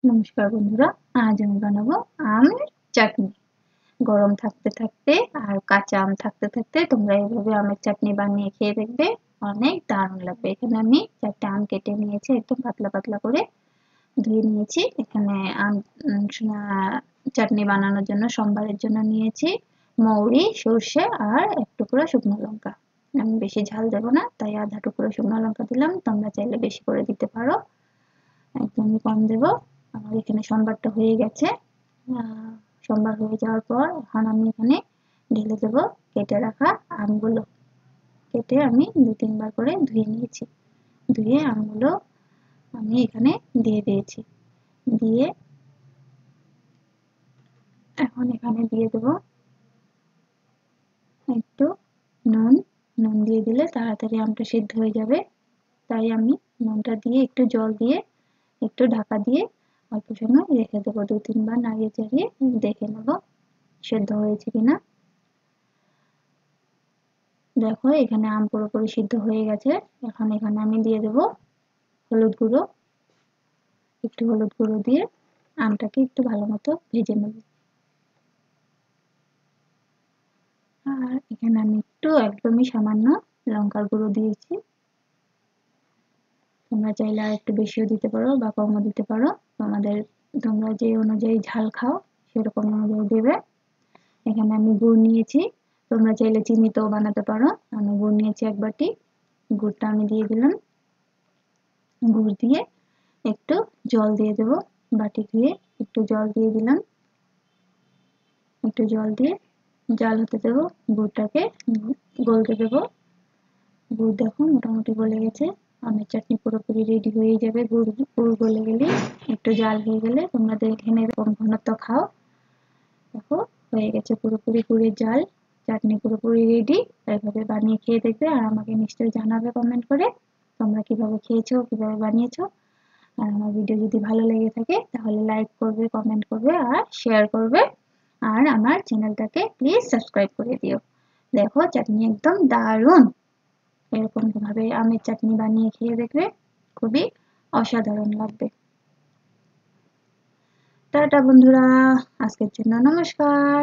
নমস্কার বন্ধুরা, আজ আমি বানাবো আমের চাটনি। গরম থাকতে থাকতে আর কাঁচা আম থাকতে থাকতে তোমরা এইভাবে আমের চাটনি বানিয়ে খেয়ে দেখবে, অনেক দারুণ লাগবে। এখানে আমি 4টে আম কেটে নিয়েছি, একদম পাতলা পাতলা করে ধুয়ে নিয়েছি। এখানে আম চাটনি বানানোর জন্য সম্বারের জন্য নিয়েছি মৌরি, সর্ষে আর 1 টুকরো শুকনো লঙ্কা। আমি বেশি ঝাল দেবো না, তাই আধা টুকরো শুকনো লঙ্কা দিলাম। তোমরা চাইলে বেশি করে দিতে পারো, একদমই কম দেবো। আমার এখানে সম্বারটা হয়ে গেছে। সম্বার হয়ে যাওয়ার পর এখন আমি এখানে ঢেলে দেবো কেটে রাখা আমগুলো। কেটে আমি 2-3 বার করে ধুয়ে নিয়েছি। ধুয়ে আমগুলো আমি এখানে দিয়ে দিয়েছি। দিয়ে এখন এখানে দিয়ে দেবো একটু নুন। নুন দিয়ে দিলে তাড়াতাড়ি আমটা সিদ্ধ হয়ে যাবে, তাই আমি নুনটা দিয়ে একটু জল দিয়ে একটু ঢাকা দিয়ে অল্প সময় রেখে দেবো। 2-3 বার নাড়িয়ে চাড়িয়ে দেখে নেব সেদ্ধ হয়েছে কিনা। দেখো এখানে আম পুরোপুরি সিদ্ধ হয়ে গেছে। এখন এখানে আমি দিয়ে দেব হলুদ গুঁড়ো। একটু হলুদ গুঁড়ো দিয়ে আমটাকে একটু ভালো মতো ভেজে নেব। আর এখানে আমি একটু একদমই সামান্য লঙ্কার গুঁড়ো দিয়েছি। তোমরা চাইলে আর একটু বেশিও দিতে পারো বা কমও দিতে পারো, তোমরা যে অনুযায়ী ঝাল খাও সেরকম অনুযায়ী দেবে। এখানে আমি গুড় নিয়েছি, তোমরা চাইলে চিনিতেও বানাতে পারো। আমি গুড় নিয়েছি 1 বাটি। গুড়টা আমি দিয়ে দিলাম। গুড় দিয়ে একটু জল দিয়ে দেবো, বাটি ধুয়ে একটু জল দিয়ে দিলাম। একটু জল দিয়ে জাল হতে দেবো, গুড়টাকে গলতে দেবো। গুড় দেখো মোটামুটি গলে গেছে। আমের চাটনি পুরোপুরি রেডি হয়ে যাবে। গুড় গলে গেলে একটু জাল হয়ে গেলে তোমরা দেখে নেবে কম ঘনত্ব খাও। দেখো হয়ে গেছে পুরোপুরি গুড়ের জাল। চাটনি পুরোপুরি রেডি। এইভাবে বানিয়ে খেয়ে দেখবে আর আমাকে নিশ্চয়ই জানাবে কমেন্ট করে তোমরা কিভাবে খেয়েছো, কিভাবে বানিয়েছো। আর আমার ভিডিও যদি ভালো লেগে থাকে তাহলে লাইক করবে, কমেন্ট করবে আর শেয়ার করবে। আর আমার চ্যানেলটাকে প্লিজ সাবস্ক্রাইব করে দিও। দেখো চাটনি একদম দারুণ। এরকম ভাবে আমের চাটনি বানিয়ে খেয়ে দেখবে, খুবই অসাধারণ লাগবে। টাটা বন্ধুরা, আজকের জন্য নমস্কার।